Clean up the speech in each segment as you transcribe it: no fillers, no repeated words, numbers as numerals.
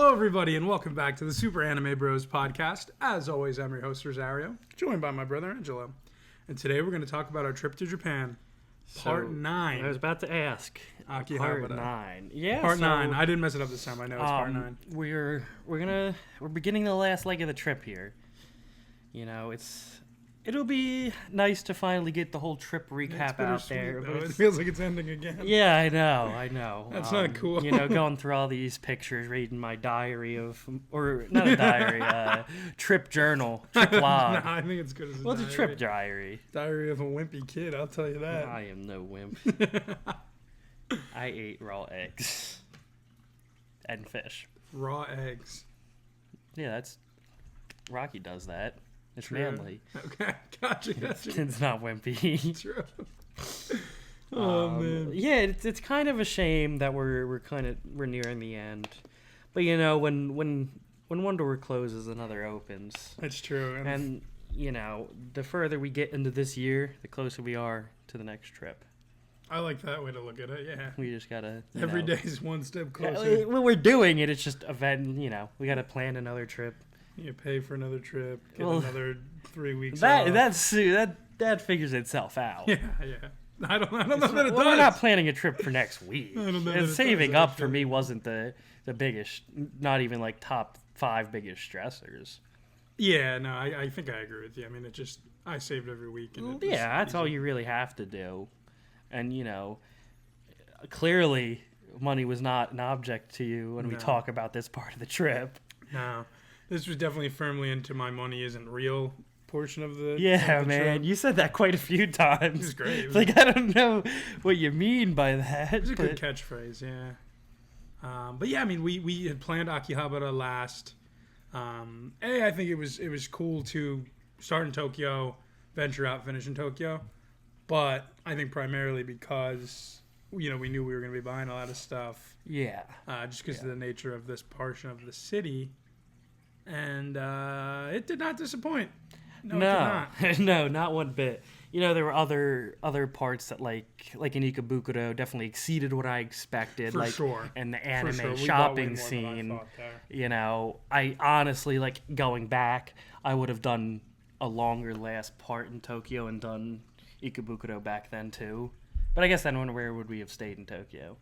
Hello, everybody, and welcome back to the Super Anime Bros podcast. As always, I'm your host, Rosario, joined by my brother, Angelo. And today we're going to talk about our trip to Japan, Part 9. I was about to ask. Akihabara. Part 9. Yeah, Part 9. I didn't mess it up this time. I know it's Part 9. We're beginning the last leg of the trip here. You know, it'll be nice to finally get the whole trip recap out there. But it feels like it's ending again. Yeah, I know. That's not cool. You know, going through all these pictures, reading my diary or not a diary, trip journal, trip log. No, I think it's good as a Well, diary. it's a trip diary. Diary of a wimpy kid, I'll tell you that. I am no wimp. I ate raw eggs and fish. Raw eggs. Yeah, Rocky does that. It's True. manly. Okay, gotcha. It's not wimpy. True. Oh, man. Yeah, it's kind of a shame that we're nearing the end, but you know when one door closes, another opens. That's true. And you know, the further we get into this year, the closer we are to the next trip. I like that way to look at it. Yeah. We just gotta Every day is one step closer. When we're doing it, it's just event. You know, we gotta plan another trip. You pay for another trip, get another 3 weeks off. That figures itself out. Yeah. I don't know that it does. We're not planning a trip for next week. I don't know And that it saving does, up for me wasn't the biggest, not even like top 5 biggest stressors. Yeah, no, I think I agree with you. I mean, I saved every week. And That's all you really have to do. And, you know, clearly money was not an object to you when we talk about this part of the trip. No. This was definitely firmly into my money isn't real portion of the Yeah, of the man. trip. You said that quite a few times. It was great. Like, I don't know what you mean by that. It's a good catchphrase, yeah. But yeah, I mean, we had planned Akihabara last. I think it was cool to start in Tokyo, venture out, finish in Tokyo. But I think primarily because, you know, we knew we were going to be buying a lot of stuff. Yeah. Just because of the nature of this portion of the city. And it did not disappoint. No, it did not. No, not one bit. You know, there were other parts that like in Ikebukuro definitely exceeded what I expected. For sure. And the anime For sure. shopping scene. You know, I honestly, like, going back, I would have done a longer last part in Tokyo and done Ikebukuro back then too. But I guess then where would we have stayed in Tokyo?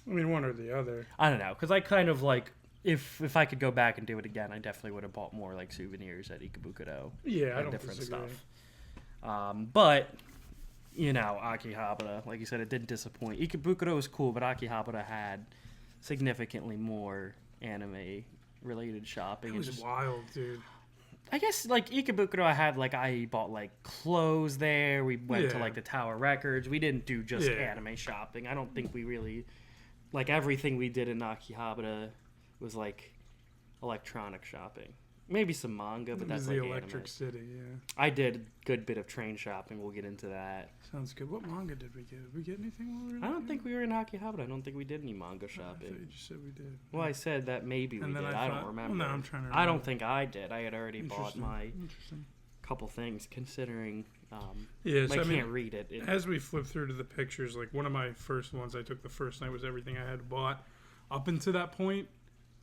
I mean, one or the other. I don't know, because I kind of like, if I could go back and do it again, I definitely would have bought more like souvenirs at Ikebukuro. Yeah, I and don't different disagree. stuff. But you know, Akihabara, like you said, it didn't disappoint. Ikebukuro was cool, but Akihabara had significantly more anime related shopping. It was wild, dude. I guess, like, Ikebukuro, I bought, like, clothes there. We went to, like, the Tower Records. We didn't do just anime shopping. I don't think we really, like, everything we did in Akihabara was, like, electronic shopping. Maybe some manga, but that's, like, the Electric anime. City, yeah. I did a good bit of train shopping. We'll get into that. Sounds good. What manga did we get? Did we get anything while we were I don't think we were in Akihabara. I don't think we did any manga shopping. I thought you just said we did. Well, I said that maybe we did. I don't remember. Well, no, I'm trying to remember. I don't think I did. I had already bought my couple things, considering I can't read it. As we flip through to the pictures, like, one of my first ones I took the first night was everything I had bought up until that point.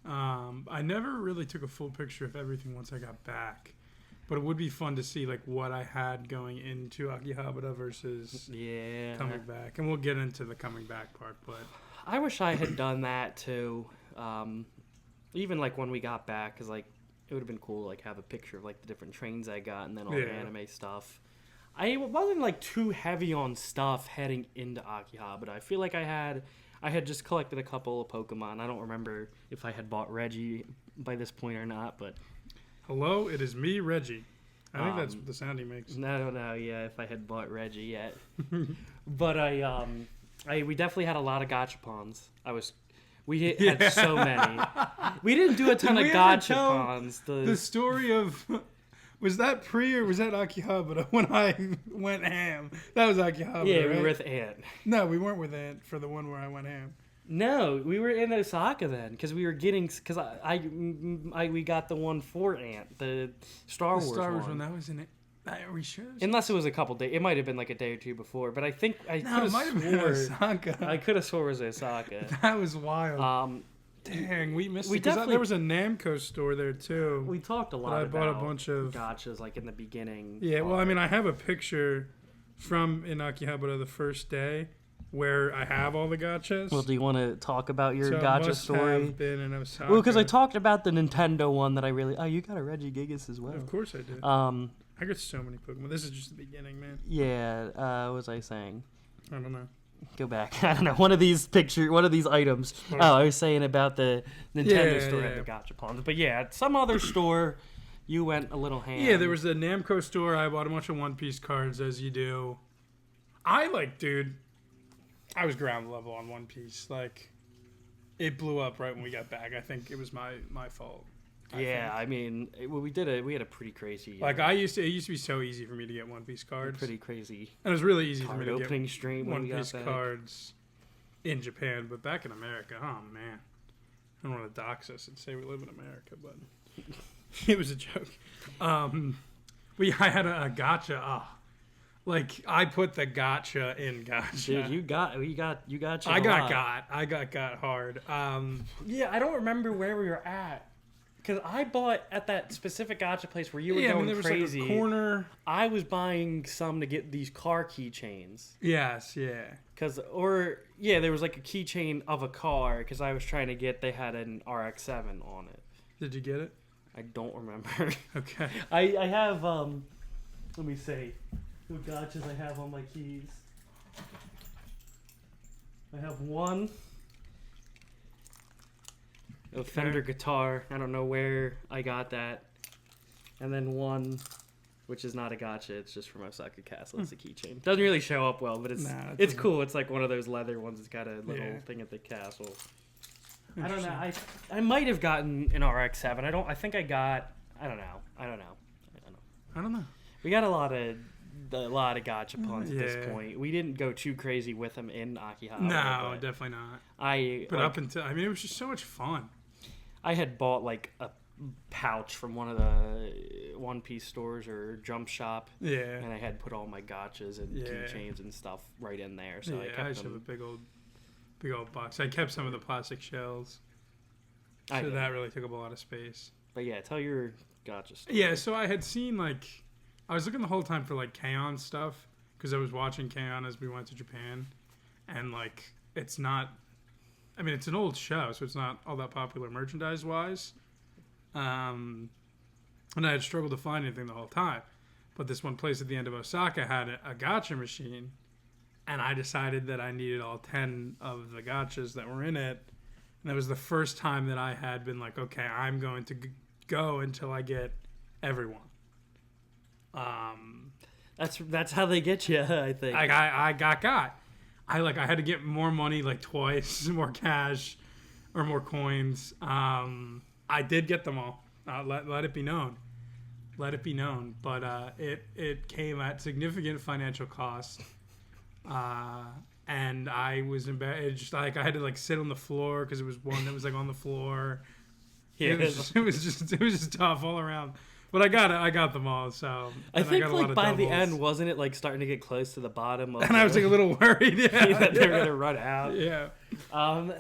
I never really took a full picture of everything once I got back. But it would be fun to see, like, what I had going into Akihabara versus coming back. And we'll get into the coming back part, but I wish I had done that, too. Even, like, when we got back, because, like, it would have been cool to, like, have a picture of, like, the different trains I got and then all the anime stuff. I wasn't, like, too heavy on stuff heading into Akihabara. I feel like I had just collected a couple of Pokemon. I don't remember if I had bought Reggie by this point or not, but... Hello, it is me, Reggie. I think that's the sound he makes. No, if I had bought Reggie yet. But we definitely had a lot of gachapons. We had so many. We didn't do a ton of gachapons. The story of... Was that pre or was that Akihabara when I went ham? That was Akihabara, Yeah, right? we were with Ant. No, we weren't with Ant for the one where I went ham. No, we were in Osaka then because we were getting we got the one for Ant, the Star Wars one. That was in it. Are we sure? Unless it was a couple days. It might have been like a day or two before, but I think it might have been Osaka. I could have swore it was Osaka. That was wild. Dang, we missed We it. 'Cause definitely- there was a Namco store there too. We talked a lot I about bought a bunch of gotchas like in the beginning. Yeah, well, I mean, I have a picture from in Akihabara the first day where I have all the gotchas. Well, do you want to talk about your so it gotcha must story? have been in Osaka. Well, because I talked about the Nintendo one that I really. Oh, you got a Regigigas as well. Of course I did. I got so many Pokemon. This is just the beginning, man. Yeah. What was I saying? I don't know. Go back. I don't know. One of these items. Oh, I was saying about the Nintendo store and the Gachapons. But yeah, at some other store, you went a little ham. Yeah, there was a Namco store. I bought a bunch of One Piece cards, as you do. Dude, I was ground level on One Piece. Like, it blew up right when we got back. I think it was my fault. I mean, we had a pretty crazy. Like, it used to be so easy for me to get One Piece cards. Pretty crazy. And it was really easy for me Card to opening get stream One when we Piece got back. cards in Japan, but back in America, oh man, I don't want to dox us and say we live in America, but it was a joke. I had a gotcha. Like, I put the gotcha in gotcha. Dude, you got. I got hard. Yeah, I don't remember where we were at. Because I bought at that specific gotcha place where you were going there was crazy. like a corner. I was buying some to get these car keychains. Yes, yeah. There was like a keychain of a car because I was trying to get. They had an RX-7 on it. Did you get it? I don't remember. Okay. I have let me see. What gotchas I have on my keys. I have one. A Fender guitar. I don't know where I got that. And then one, which is not a gotcha. It's just from Osaka Castle. It's a keychain. Doesn't really show up well, but it's cool. It's like one of those leather ones. It's got a little thing at the castle. I don't know. I might have gotten an RX-7. I think I got. I don't know. We got a lot of gachapons at this point. We didn't go too crazy with them in Akihabara. No, definitely not. It was just so much fun. I had bought like a pouch from one of the One Piece stores or Jump Shop. Yeah. And I had put all my gotchas and keychains and stuff right in there. So I just have a big old box. I kept some of the plastic shells. So that really took up a lot of space. But yeah, tell your gotcha story. Yeah, so I had seen I was looking the whole time for K-On! Stuff because I was watching K-On! As we went to Japan, and it's not. I mean, it's an old show, so it's not all that popular merchandise-wise. And I had struggled to find anything the whole time. But this one place at the end of Osaka had a gacha machine, and I decided that I needed all 10 of the gachas that were in it. And that was the first time that I had been like, okay, I'm going to go until I get everyone. That's how they get you, I think. I got. I had to get more money, twice, more cash, or more coins. I did get them all. Let it be known. Let it be known. But it came at significant financial cost. And I was embarrassed. I had to sit on the floor because it was one that was on the floor. Yeah, it was just tough all around. But I got them all. So I think by the end, wasn't it starting to get close to the bottom? And I was a little worried. Yeah, that they were gonna run out. Yeah.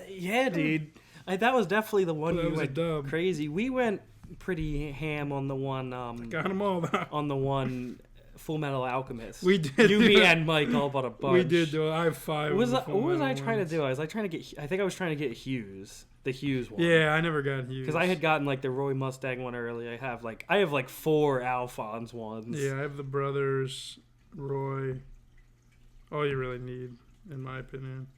Yeah, dude. That was definitely the one you went crazy. We went pretty ham on the one. Got them all. On the one. Full Metal Alchemist. We did. Me, and Mike all bought a bunch. We did do it. I have 5. What was I trying to do? I think I was trying to get Hughes. The Hughes one. Yeah, I never got Hughes. Because I had gotten the Roy Mustang one early. I have 4 Alphonse ones. Yeah, I have the brothers, Roy. All you really need, in my opinion.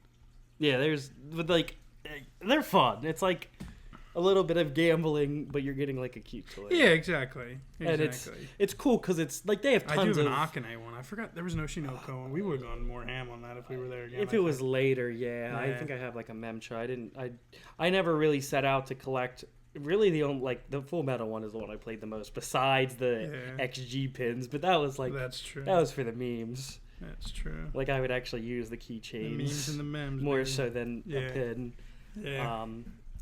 Yeah, they're fun. It's a little bit of gambling, but you're getting a cute toy. Yeah, exactly. And it's cool because it's they have tons of... I do have an Akane one. I forgot there was no Shinoko one. We would have gone more ham on that if we were there again. If it was later, yeah. I think I have a Memcha. I never really set out to collect. Really, the only the Full Metal one is the one I played the most, besides the XG pins. But that was that's true. That was for the memes. That's true. I would actually use the keychains. The memes and the memes. More so than a pin. Yeah.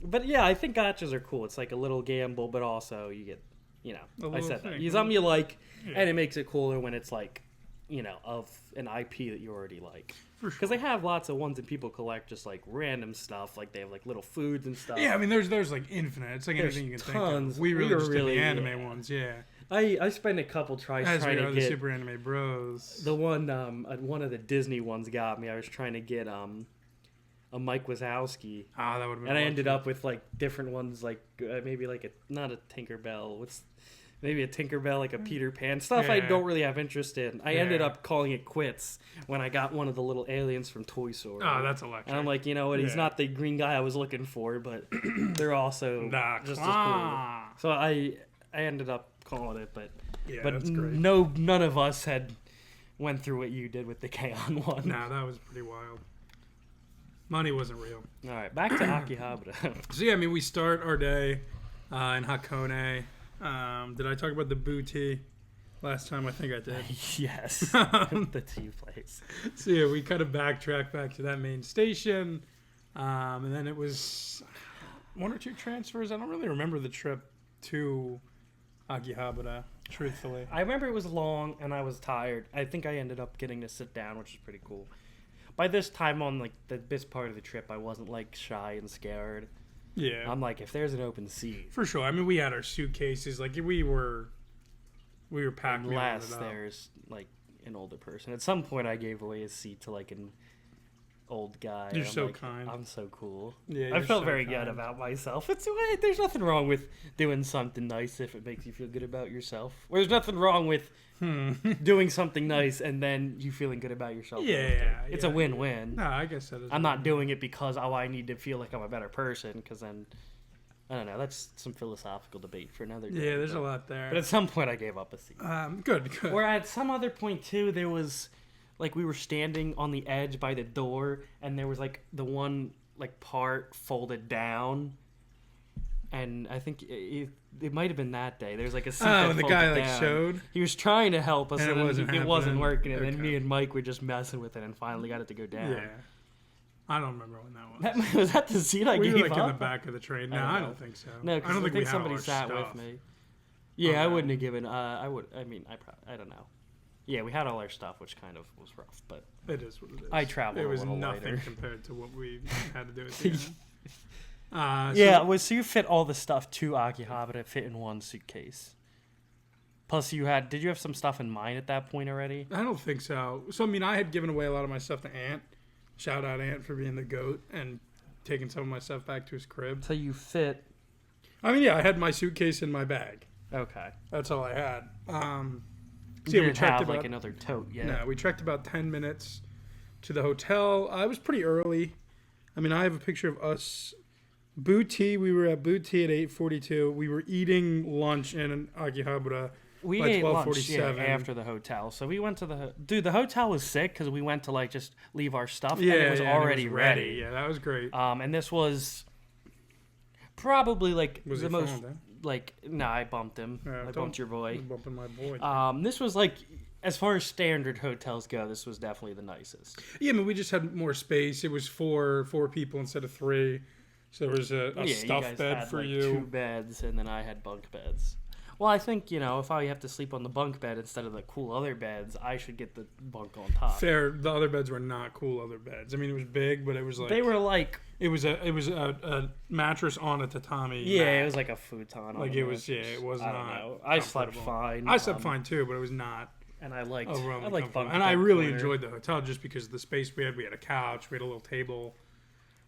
But yeah, I think gotchas are cool. It's a little gamble, but also you get, I said that. You something you like, and it makes it cooler when it's of an IP that you already like. For sure. Because they have lots of ones that people collect, just like random stuff. Like they have like little foods and stuff. Yeah, I mean, there's like infinite. It's like There's anything you can tons. think of. We really were just really, did the anime ones, yeah. I spent a couple tries As trying we to are get the Super Anime Bros. the one of the Disney ones got me. I was trying to get a Mike Wazowski. Ah, that would have been. And I ended up with like different ones, like maybe like not a Tinkerbell. Maybe a Tinkerbell, like a Peter Pan stuff. I Yeah. don't really have interest in. I ended up calling it quits when I got one of the little aliens from Toy Story. Oh, that's electric. And I'm like, you know what? He's Yeah. not the green guy I was looking for, but they're also just as cool. So I ended up calling it, but Yeah, but that's great. none of us had went through what you did with the K-On! One. Nah, that was pretty wild. Money wasn't real. All right, back to Akihabara. So yeah, I mean, we start our day in Hakone. Did I talk about the booty last time? I think I did. Yes, the tea place. So yeah, we kind of backtrack back to that main station, and then it was one or two transfers. I don't really remember the trip to Akihabara, truthfully. I remember it was long and I was tired. I think I ended up getting to sit down, which is pretty cool. By this time on like this part of the trip, I wasn't like shy and scared. Yeah, I'm like, if there's an open seat, for sure. I mean, we had our suitcases. Like we were packed. unless there's like an older person. At some point, I gave away a seat to like an old guy. You're I'm so like, kind. I'm so cool. Yeah, I you're felt so very kind. good about myself. There's nothing wrong with doing something nice if it makes you feel good about yourself. Or there's nothing wrong with doing something nice and then you feeling good about yourself. Yeah, it's a win-win. No, I guess that is. I'm not doing it because I need to feel like I'm a better person. Because then I don't know. That's some philosophical debate for another day. Yeah, there's a lot there. But at some point, I gave up a seat. Good. Or at some other point too, there was like we were standing on the edge by the door, and there was like the one like part folded down, and I think it might have been that day. There's like a seat that and the folded guy like down. showed. He was trying to help us, And and it then wasn't it wasn't happening. working, and then Okay. me and Mike were just messing with it, and finally got it to go down. Yeah, I don't remember when that was. Was that the seat I We gave were like up? in the back of the train. No, I don't think so. No, I because don't I think we think had somebody all our sat stuff. with me. Yeah, I Okay. wouldn't have given. I don't know. Yeah, we had all our stuff, which kind of was rough, but It is what it is. I traveled It a was little nothing lighter. compared to what we had to do at the end. So you fit all the stuff to Akihabara fit in one suitcase. Plus, did you have some stuff in mind at that point already? I don't think so. So, I mean, I had given away a lot of my stuff to Ant. Shout out Ant for being the GOAT and taking some of my stuff back to his crib. So you fit. I mean, yeah, I had my suitcase in my bag. Okay. That's all I had. You So yeah, we didn't trekked have about, like another tote yet. No, we trekked about 10 minutes to the hotel. I was pretty early. I mean, I have a picture of us. Booty, we were at Booty at 8:42. We were eating lunch in Akihabara. We by ate lunch 12:47. after the hotel, so we went to the hotel was sick because we went to like just leave our stuff Yeah, and it was yeah, already ready. Yeah, that was great. And this was probably like Was the he most falling down? like I bumped him. Yeah, I don't- bumped your boy. I'm bumping my boy. This was like, as far as standard hotels go, this was definitely the nicest. Yeah, I mean, we just had more space. It was four people instead of 3. So there was a You stuff guys bed had, for like, you. 2 beds, and then I had bunk beds. Well, I think, if I have to sleep on the bunk bed instead of the cool other beds, I should get the bunk on top. Fair. The other beds were not cool other beds. I mean, it was big, but it was like They were like, it was a mattress on a tatami. yeah, mat. it was like a futon. Like on it a was. Yeah, mattress. it was I not. don't know. I slept comfortable. fine. I slept fine too, but it was not And I liked overwhelmingly bunk comfortable. bed And I really corner. enjoyed the hotel just because of the space we had. We had a couch. We had a little table.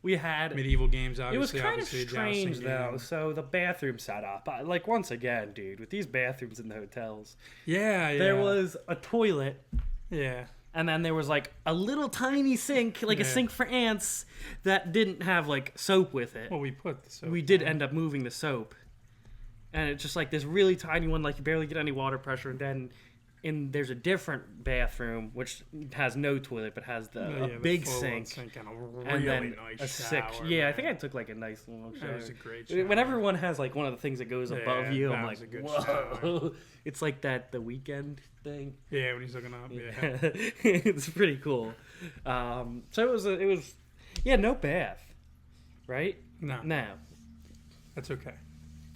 We had Medieval games, It was obviously. kind of obviously, a strange jousting though. game. So the bathroom setup, like once again, dude, with these bathrooms in the hotels, Yeah, yeah. there was a toilet, Yeah. and then there was like a little tiny sink, like a Yeah. sink for ants, that didn't have like soap with it. Well, we put the soap We did down. end up moving the soap, and it's just like this really tiny one, like you barely get any water pressure, and then. There's a different bathroom which has no toilet but has Yeah, a big full-on sink and a really and then nice a sick. shower, Yeah, I man. think I took like a nice long shower. That was a great shower. When everyone has like one of the things that goes above Yeah, you, that I'm was like, a good whoa! shower. It's like the weekend thing. Yeah, when he's looking up. Yeah. It's pretty cool. So it was no bath, right? No, No. that's okay.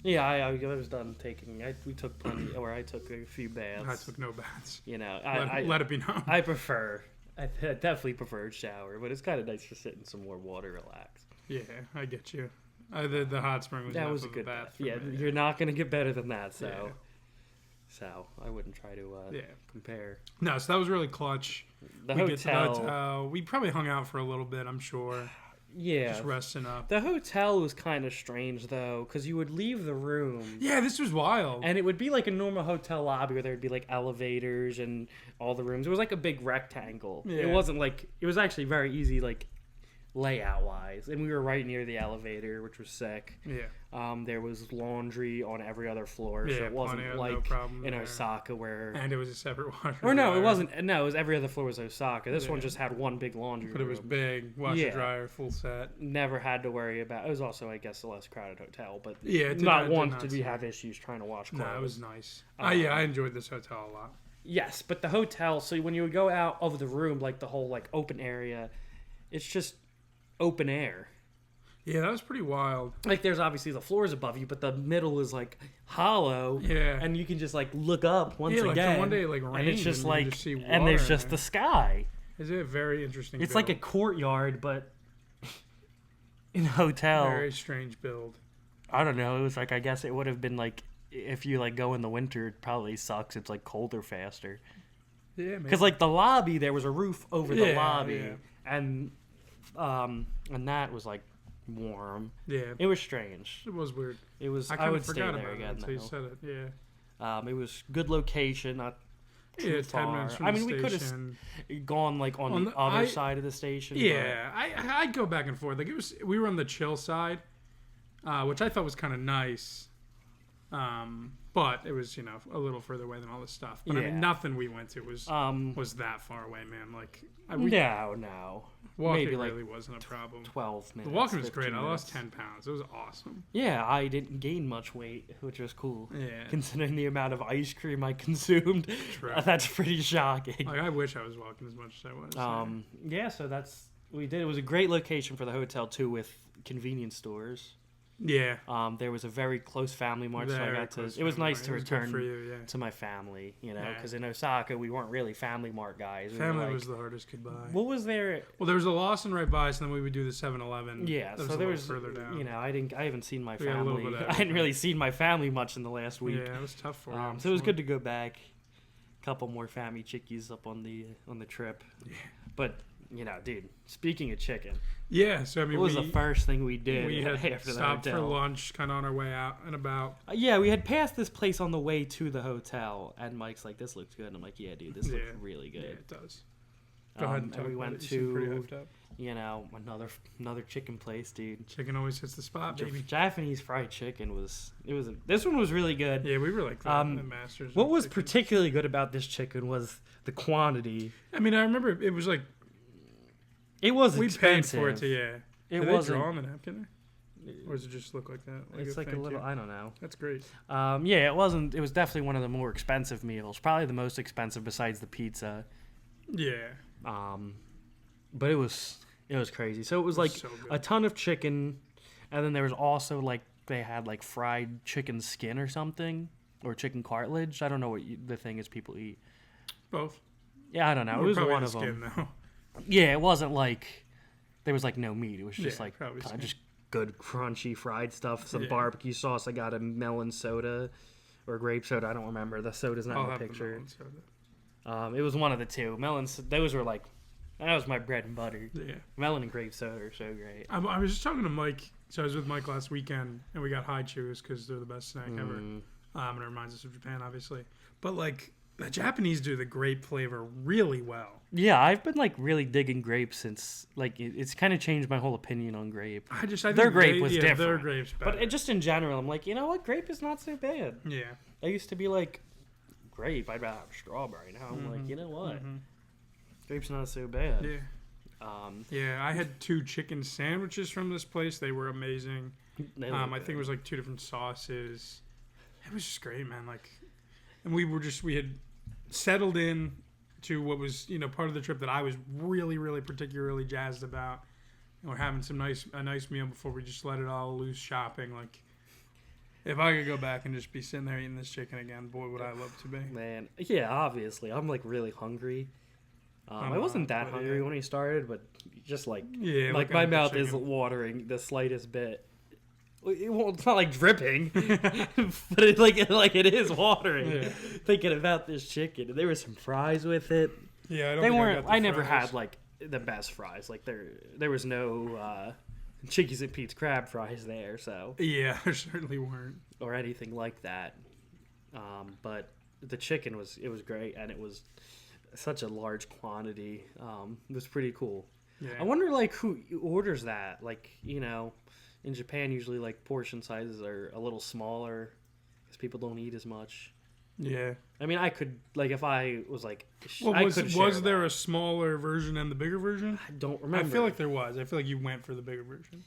Yeah, I was done taking. We took plenty, or I took a few baths. I took no baths. You know, Let it be known. I definitely prefer shower, but it's kind of nice to sit in some more water, relax. Yeah, I get you. The hot spring was That enough was a of good bath. bath. For Yeah, me. you're not gonna get better than that. So, Yeah. so I wouldn't try to compare. No, so that was really clutch. The We hotel. get to the hotel. We probably hung out for a little bit, I'm sure. Yeah. Just resting up. The hotel was kind of strange though, because you would leave the room. Yeah, this was wild. And it would be like a normal hotel lobby where there'd be like elevators and all the rooms. It was like a big rectangle. Yeah. It wasn't like, it was actually very easy, like layout wise. And we were right near the elevator, which was sick. Yeah. There was laundry on every other floor, so Yeah, it wasn't plenty of- like no problem in there. Osaka where. And it was a separate washer. Or no, dryer. it wasn't. No, it was every other floor was Osaka. This one Yeah. just had one big laundry But it was room. big. Washer, Yeah. dryer, full set. Never had to worry about. It was also, I guess, a less crowded hotel, but Yeah, it did not it did once not did we seem- have issues trying to wash clothes. No, it was nice. Yeah, I enjoyed this hotel a lot. Yes, but the hotel. So when you would go out of the room, like the whole like open area, it's just open air. Yeah, that was pretty wild. Like there's obviously the floors above you, but the middle is like hollow. Yeah. And you can just like look up once Yeah, like, again. one day it, like, rained and it's just and you like, just see and there's water just in the there. sky. It's a very interesting It's build. like a courtyard, but in a hotel. Very strange build. I don't know. It was like, I guess it would have been like if you like go in the winter, it probably sucks. It's like colder faster. Yeah, maybe. Because like the lobby, there was a roof over the Yeah, lobby, yeah. and that was like warm. Yeah, It was strange. it was weird. It was. I I kind would of stay forgot there about it again. until you Though. said it. Yeah. It was good location, not too Yeah, 10 far. minutes from I the mean, we could have station. gone like on, On the the- other side of the station. Yeah, I'd go back and forth. Like we were on the chill side, which I thought was kind of nice. But it was, a little further away than all this stuff. But I Yeah. mean, nothing we went to was but, that far away, man. Like no. walking maybe, like, really wasn't a problem. 12 The minutes. walking was 15 great. I lost minutes. 10 pounds. It was awesome. Yeah, I didn't gain much weight, which was cool. Yeah. Considering the amount of ice cream I consumed, True. that's pretty shocking. Like I wish I was walking as much as I was. Yeah, so that's we did. It was a great location for the hotel too, with convenience stores. Yeah. There was a very close family mart, so I Very got to. close It was family nice mart. to It was good return for you, yeah. to my family, Yeah. because in Osaka we weren't really family mart guys. We were Family like- was the hardest goodbye. What was there? Well, there was a Lawson right by us, and then we would do the 7-Eleven. Yeah, that so a there little was further down. I haven't seen my We had a little family. bit of I hadn't everything. really seen my family much in the last week. Yeah, it was tough for you. So it was good to go back. Couple more family chickies up on the trip. Yeah. But dude, speaking of chicken, Yeah, so I mean, what was the first thing we did we had after the stopped for hotel? lunch, kind of on our way out and about. Yeah, we had passed this place on the way to the hotel, and Mike's like, "This looks good." And I'm like, "Yeah, dude, this looks really Yeah, good." it does. Go ahead and talk and we about went it. You seem pretty to hyped up. another chicken place, dude. Chicken always hits the spot, baby. Japanese fried chicken this one was really good. Yeah, we were like that at Masters. What of was chicken. particularly good about this chicken was the quantity. I mean, I remember it was like It was we paid expensive. for it to Did they wasn't- draw on the napkin there? Or does it just look like that? It's like a thank little. you? I don't know. That's great. Yeah, it wasn't. It was definitely one of the more expensive meals. Probably the most expensive besides the pizza. Yeah. But it was crazy. So it was like so good. a ton of chicken, and then there was also like they had like fried chicken skin or something, or chicken cartilage. I don't know what the thing is people eat. Both. Yeah, I don't know. We're It was probably one the of skin, them. though. Yeah, it wasn't like there was like no meat. It was just Yeah, like probably kinda skin. just good crunchy fried stuff. Some Yeah. barbecue sauce. I got a melon soda or grape soda. I don't remember. The soda's not I'll in have the the picture. melon soda. It was one of the two. Melons. Those were like that was my bread and butter. Yeah. Melon and grape soda are so great. I was just talking to Mike. So I was with Mike last weekend, and we got high chews because they're the best snack ever. And it reminds us of Japan, obviously. But like the Japanese do the grape flavor really well. Yeah, I've been like really digging grape since like it's kind of changed my whole opinion on grape. I think Their grape was Their different. grape's better. But just in general, I'm like, you know what? Grape is not so bad. Yeah. I used to be like, grape, I'd rather have strawberry. Now I'm like, you know what? Grape's not so bad. Yeah. Yeah, I had 2 chicken sandwiches from this place. They were amazing. I think it was like 2 different sauces. It was just great, man. Like, and we had settled in to what was, part of the trip that I was really, really particularly jazzed about. And we're having a nice meal before we just let it all loose shopping. Like, If I could go back and just be sitting there eating this chicken again, boy, would I love to be. Man, yeah, obviously. I'm like really hungry. I wasn't that hungry when we started, but just like my mouth is watering the slightest bit. Well, it's not like dripping, but it's like it is watering. Yeah. Thinking about this chicken, there were some fries with it. Yeah, I don't. They weren't. I never had like the best fries. Like there was no Chickies and Pete's crab fries there. So yeah, there certainly weren't, or anything like that. But the chicken was great, and it was such a large quantity. It was pretty cool. Yeah. I wonder like who orders that. Like in Japan, usually like portion sizes are a little smaller because people don't eat as much. Yeah. I mean, I could like if I was like, was there a smaller version and the bigger version? I don't remember. I feel like there was. I feel like you went for the bigger version.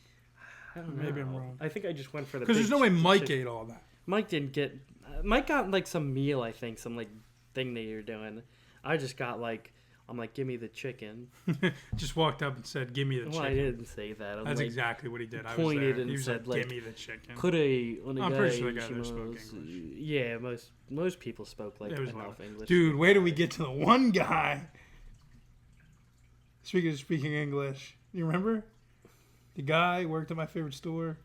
I don't know. Maybe I'm wrong. I think I just went for the because there's no way Mike ate all that. Mike didn't get. Mike got like some meal. I think some like thing that you're doing. I just got like. I'm like, give me the chicken. Just walked up and said, give me the chicken. I didn't say that. That's like, exactly what he did. I pointed was there. and he was said, like, give me the chicken. I'm pretty sure the guy there spoke English. Yeah, most people spoke like enough English. Dude, wait till we get to the one guy. Speaking English. You remember? The guy worked at my favorite store.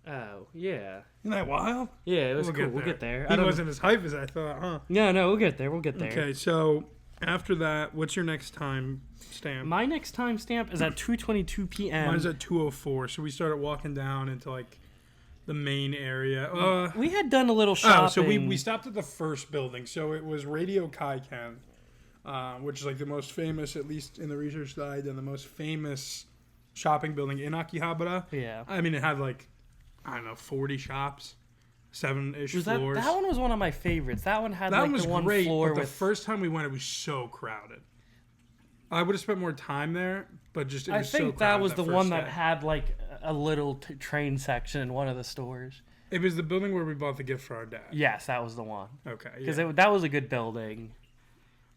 Oh, yeah. Isn't that wild? Yeah, it was cool. We'll get there. He wasn't as hype as I thought, huh? No, we'll get there. Okay, so... After that, what's your next time stamp? My next time stamp is at 2:22 p.m. Mine's at 2:04. So we started walking down into like the main area. We had done a little shopping. Oh, so we stopped at the first building. So it was Radio Kaiken, which is like the most famous, at least in the research side, and the most famous shopping building in Akihabara. Yeah. I mean, it had like, I don't know, 40 shops. 7-ish floors. That one was one of my favorites. That one had like the one great, floor but with... the first time we went, it was so crowded. I would have spent more time there, but just I think that was the one that had like a little train section in one of the stores. It was the building where we bought the gift for our dad. Yes, that was the one. Okay, because that was a good building.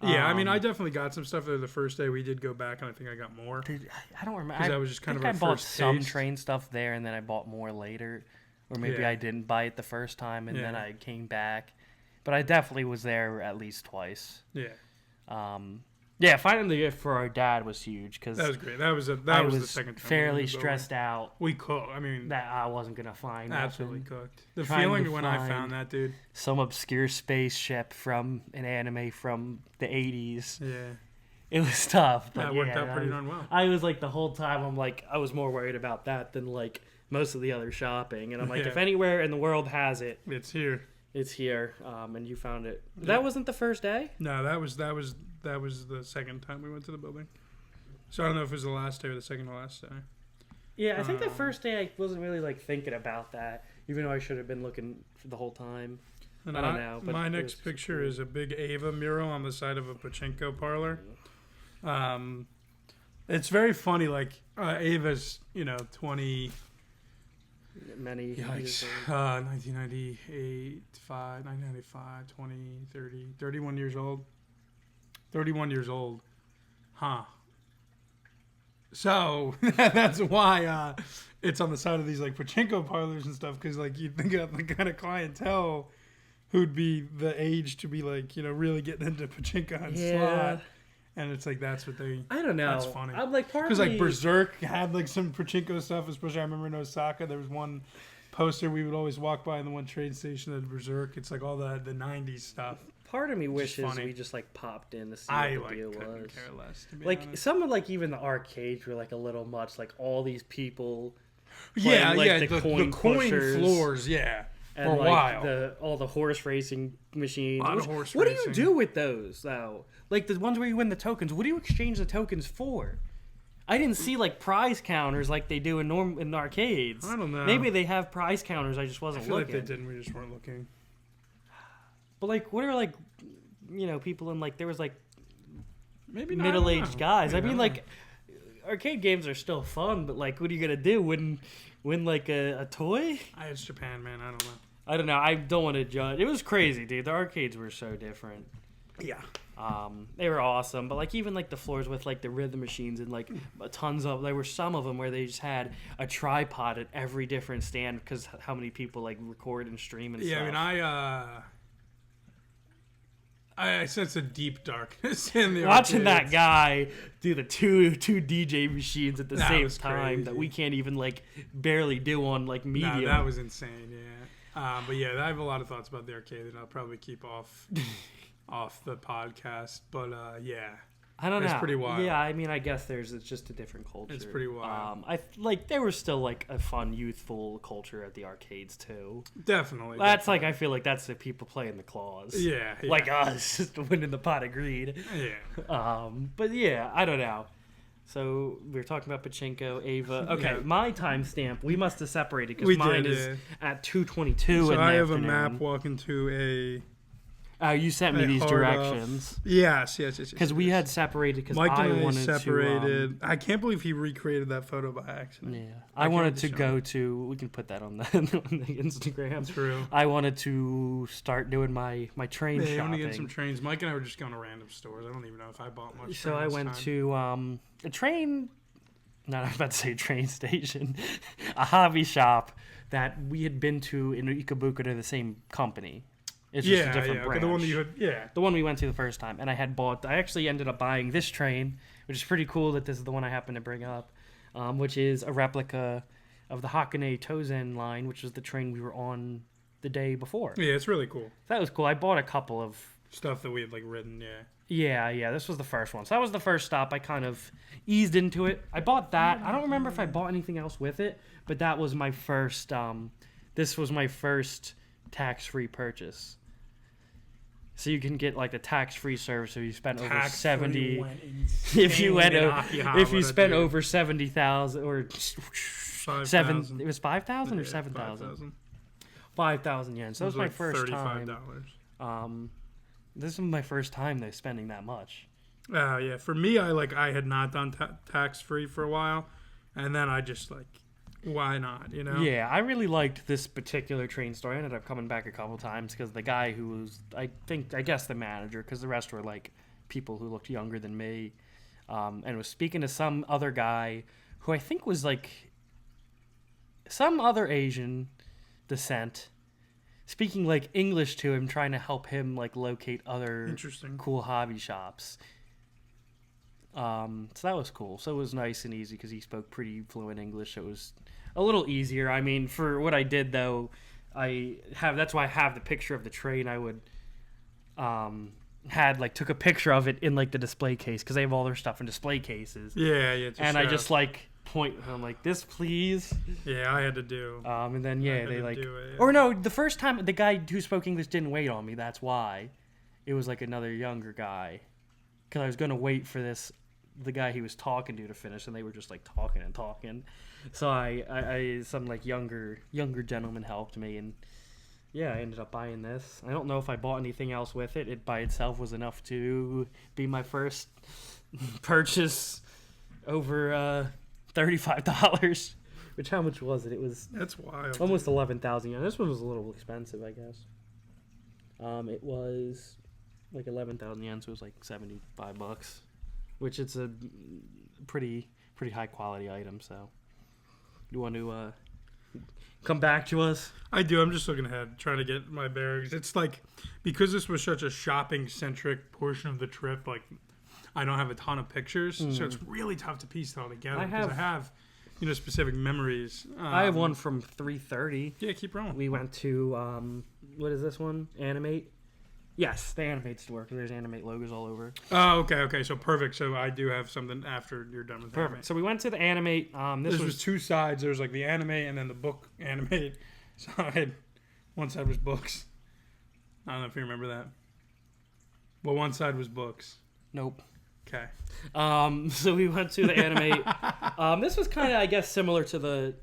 Yeah, I mean, I definitely got some stuff there the first day. We did go back, and I think I got more. Dude, I don't remember. Because that was just kind of our first I bought taste. some train stuff there, and then I bought more later. Or maybe I didn't buy it the first time, and then I came back. But I definitely was there at least twice. Yeah. Finding the gift for our dad was huge. Cause that was great. That was the second time. Fairly stressed out. We cooked. I mean... That I wasn't going to find absolutely nothing. Cooked. The feeling when I found that, dude. Some obscure spaceship from an anime from the 80s. Yeah. It was tough. But that worked out pretty darn well. I was like, the whole time, I'm like, I was more worried about that than like... most of the other shopping, and I'm like, if anywhere in the world has it, it's here. It's here, and you found it. That wasn't the first day. No, that was the second time we went to the building. So I don't know if it was the last day or the second to last day. Yeah, I think the first day I wasn't really like thinking about that, even though I should have been looking for the whole time. And I don't know. But my next picture is a big Ava mural on the side of a pachinko parlor. It's very funny. Like Ava's, 20. Many years old. 1998, 1995, 20, 30, 31 years old. 31 years old. Huh. So, that's why it's on the side of these, like, pachinko parlors and stuff, because, like, you think of the kind of clientele who'd be the age to be, like, really getting into pachinko and slot. And it's like, that's what they... I don't know. That's funny. I'm like, because, like, Berserk had, like, some pachinko stuff, especially I remember in Osaka, there was one poster we would always walk by in the one train station at Berserk. It's, like, all the 90s stuff. Part of me wishes we just, like, popped in to see what the deal was. I couldn't care less, to be like, honest. some of, like, even the arcades were, like, a little much. Like, all these people playing, like, the coin floors, yeah. And, for a while. All the horse racing machines. A lot of horse what racing. Do you do with those, though? Like, the ones where you win the tokens, what do you exchange the tokens for? I didn't see, like, prize counters like they do in arcades. I don't know. Maybe they have prize counters, I just wasn't looking. I feel like they didn't, we just weren't looking. But, like, what are, like, people in, like, there was, like, maybe middle-aged guys. I mean, like, arcade games are still fun, but, like, what are you going to do? Win, like, a toy? It's Japan, man. I don't know. I don't know. I don't want to judge. It was crazy, dude. The arcades were so different. Yeah. They were awesome, but like even like the floors with like the rhythm machines and like tons of, there were some of them where they just had a tripod at every different stand because how many people like record and stream and stuff. Yeah, I mean, I sense a deep darkness in the watching arcades. that guy do the two DJ machines at the same time crazy. that we can't even like barely do on like medium. No, that was insane. Yeah, but yeah, I have a lot of thoughts about the arcade that I'll probably keep off the podcast. But yeah, I don't know. It's pretty wild. Yeah, I mean, I guess it's just a different culture. It's pretty wild. There was still like a fun, youthful culture at the arcades too. Definitely. Like I feel like that's the people playing the claws. Yeah. Like us, just winning the pot of greed. Yeah. But yeah, I don't know. So we were talking about Pachinko, Ava. Okay, Yeah. My timestamp. We must have separated because mine is at 2:22. So I have afternoon. a map walking to a. You sent me these directions. Yes. Because we had separated because Mike I and I wanted separated. I can't believe he recreated that photo by accident. Yeah, I wanted to go to. We can put that on the Instagram. True. I wanted to start doing my train shopping. I want to get some trains. Mike and I were just going to random stores. I don't even know if I bought much. So I went to a train. Not I was about to say train station, a hobby shop that we had been to in Ikebukuro, the same company. It's just a different branch. The one that you had, the one we went to the first time, and I actually ended up buying this train, which is pretty cool that this is the one I happen to bring up, which is a replica of the Hakone Tozen line, which was the train we were on the day before. Yeah, it's really cool. That was cool. I bought a couple of stuff that we had like ridden. Yeah. This was the first one. So that was the first stop. I kind of eased into it. I bought that. I don't remember if I bought anything else with it, but that was my first. This was my first tax-free purchase. So you can get like the tax-free service if you spent over 70. If you spent over 70,000 or 5,000. It was 5,000 or 7,000. 5,000 yen. So that was my first time. This is my first time though spending that much. Yeah. For me, I had not done tax-free for a while, and then I just why not, you know? Yeah, I really liked this particular train store. I ended up coming back a couple times because the guy who was, I guess the manager, because the rest were like people who looked younger than me, and was speaking to some other guy who I think was like some other Asian descent, speaking like English to him, trying to help him like locate other cool hobby shops. So that was cool. So it was nice and easy because he spoke pretty fluent English. So it was a little easier. I mean, for what I did though, that's why I have the picture of the train. I would took a picture of it in like the display case because they have all their stuff in display cases. Yeah. And I just point. I'm like, this please. Yeah, I had to do. And then or no, the first time the guy who spoke English didn't wait on me. That's why it was like another younger guy because I was gonna wait for the guy he was talking to finish, and they were just like talking and talking. So I some like younger gentleman helped me, and yeah, I ended up buying this. I don't know if I bought anything else with it. It by itself was enough to be my first purchase over $35. Which how much was it? That's wild. Almost 11,000 yen. This one was a little expensive, I guess. It was like 11,000 yen, so it was like $75. Which it's a pretty high quality item. So, you want to come back to us? I do. I'm just looking ahead, trying to get my bearings. It's like because this was such a shopping centric portion of the trip. Like, I don't have a ton of pictures, so it's really tough to piece it all together. Because I have, specific memories. I have one from 3:30. Yeah, keep rolling. We went to what is this one? Animate. Yes, the Animate store, because there's Animate logos all over. Oh, okay. So perfect. So I do have something after you're done with Perfect. Animate. So we went to the Animate. This was two sides. There was like the Animate and then the book Animate side. One side was books. I don't know if you remember that. Well, one side was books. Nope. Okay. So we went to the Animate. This was kind of, I guess, similar to the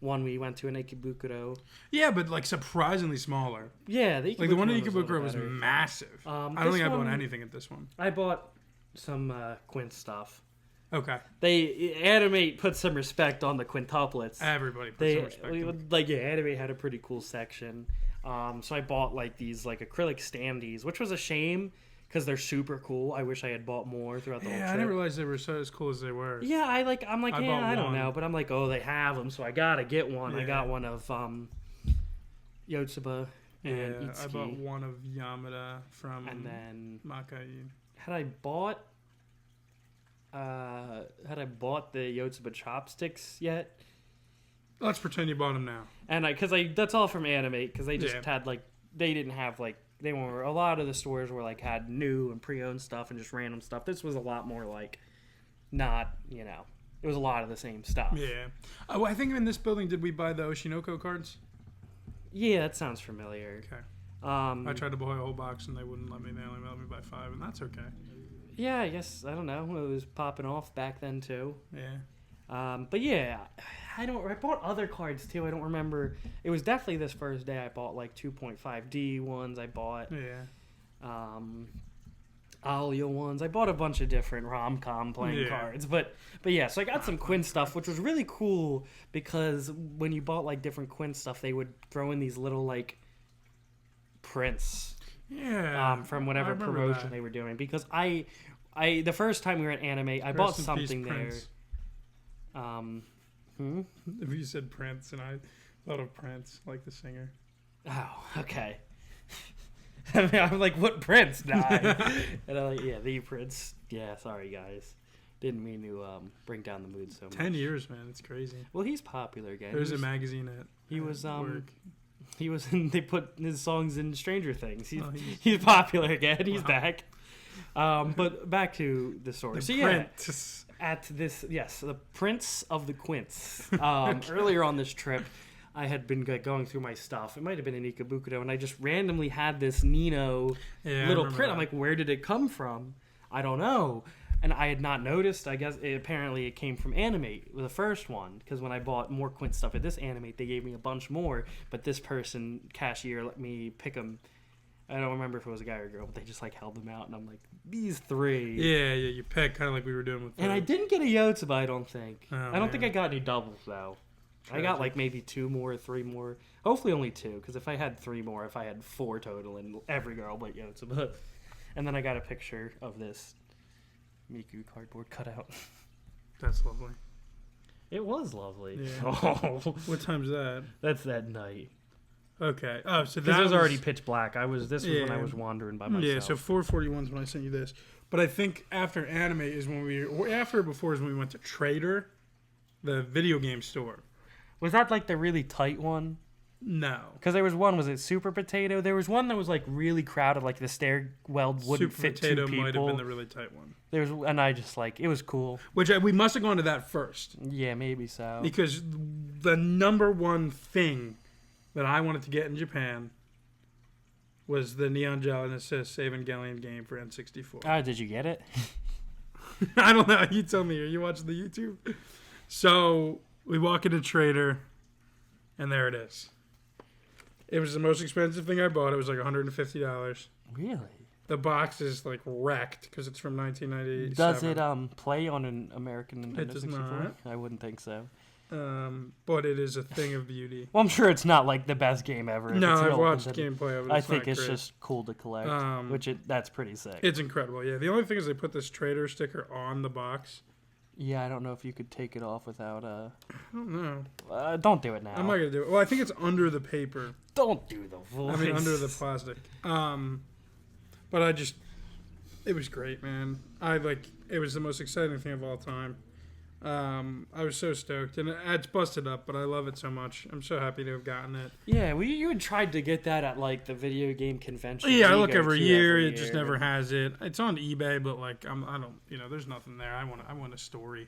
one we went to in Ikebukuro. Yeah, but like surprisingly smaller. Yeah, the one in Ikebukuro was massive. I don't think I bought anything at this one. I bought some Quint stuff. Okay. Animate put some respect on the quintuplets. Everybody put some respect. Animate had a pretty cool section. So I bought like these like acrylic standees, which was a shame because they're super cool. I wish I had bought more throughout the whole trip. I didn't realize they were so as cool as they were. Yeah, I'm like, I don't one. know, but I'm like, oh, they have them, so I gotta get one. Yeah. I got one of Yotsuba and Itsuki. I bought one of Yamada from and then Makai. had I bought the Yotsuba chopsticks yet? Let's pretend you bought them now. And that's all from Animate because they just had like they didn't have like they were a lot of the stores were like had new and pre-owned stuff and just random stuff. This was a lot more like not it was a lot of the same stuff. Yeah. Oh, I think in this building did we buy the Oshinoko cards? Yeah, that sounds familiar. Okay. I tried to buy a whole box and they wouldn't let me. They only let me buy 5, and that's okay. Yeah, I guess I don't know. It was popping off back then too. Yeah. But yeah, I bought other cards too. I don't remember. It was definitely this first day I bought like 2.5D ones. I bought Alia ones. I bought a bunch of different rom-com playing cards. But yeah, so I got some Quinn stuff, which was really cool because when you bought like different Quinn stuff, they would throw in these little like prints. Yeah. From whatever promotion they were doing. Because I the first time we were at Anime, I bought something there. If you said Prince, and I thought of Prince, like the singer. Oh, okay. I mean, I'm like, what Prince died? And I'm like, yeah, the Prince. Yeah, sorry guys, didn't mean to bring down the mood so much. 10 years, man, it's crazy. Well, he's popular again. There's a magazine at work. He was in. They put his songs in Stranger Things. He's popular again. He's back. But back to the story. The Prince of the Quints. Earlier on this trip, I had been going through my stuff. It might have been in Ikabukudo, and I just randomly had this Nino little print. I'm like, where did it come from? I don't know. And I had not noticed. I guess apparently it came from Animate, the first one, because when I bought more Quint stuff at this Animate, they gave me a bunch more. But this cashier, let me pick them. I don't remember if it was a guy or a girl, but they just like held them out, and I'm like, these 3. Yeah, you pick kind of like we were doing with. And I didn't get a Yotsuba, I don't think. Oh, I don't think I got any doubles though. Tragic. I got like maybe 2 more, 3 more. Hopefully only 2, because if I had 3 more, if I had 4 total, and every girl but Yotsuba. And then I got a picture of this Miku cardboard cutout. That's lovely. It was lovely. Yeah. Oh. What time's that? That's that night. Okay. Oh, so that was already pitch black. This was when I was wandering by myself. Yeah, so 4:41 is when I sent you this. But I think after Anime is when before is when we went to Trader, the video game store. Was that like the really tight one? No. Because there was one, was it Super Potato? There was one that was like really crowded, like the stairwell wouldn't fit 2 people. Super Potato might have been the really tight one. And I just like, it was cool. Which we must have gone to that first. Yeah, maybe so. Because the number one thing that I wanted to get in Japan was the Neon Genesis Evangelion game for N64. Did you get it? I don't know. You tell me. Are you watching the YouTube? So we walk into Trader, and there it is. It was the most expensive thing I bought. It was like $150. Really? The box is like wrecked because it's from 1997. Does it play on an American Nintendo It does 64? not. I wouldn't think so. But it is a thing of beauty. Well, I'm sure it's not like the best game ever. No, I've watched gameplay of it. I think it's just cool to collect, that's pretty sick. It's incredible, yeah. The only thing is they put this Trader sticker on the box. Yeah, I don't know if you could take it off without I don't know. Don't do it now. I'm not gonna do it. Well, I think it's under the paper. Don't do the voice. I mean, under the plastic. But it was great, man. It was the most exciting thing of all time. I was so stoked, and it's busted up, but I love it so much. I'm so happy to have gotten it. Yeah, you had tried to get that at like the video game convention. Yeah, I look every year. It just never has it. It's on eBay, but like I don't. There's nothing there. I want a story.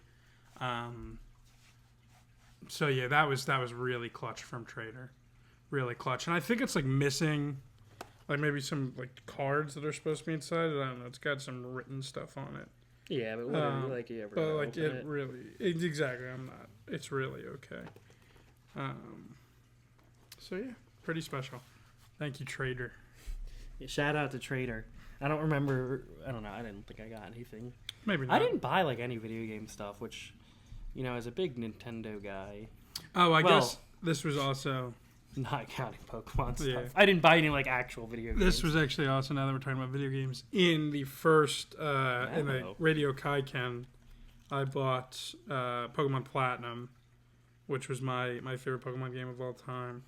So yeah, that was really clutch from Trader, really clutch, and I think it's like missing, like maybe some like cards that are supposed to be inside it. I don't know. It's got some written stuff on it. Yeah, but whatever, like you ever. But like it really, exactly. I'm not. It's really okay. So yeah, pretty special. Thank you, Trader. Yeah, shout out to Trader. I don't remember. I don't know. I didn't think I got anything. Maybe not. I didn't buy like any video game stuff, which, as a big Nintendo guy. Oh, I guess this was also not counting Pokemon stuff. Yeah. I didn't buy any like actual video games. This was actually awesome. Now that we're talking about video games, in the first in the Radio Kaiken, I bought Pokemon Platinum, which was my favorite Pokemon game of all time,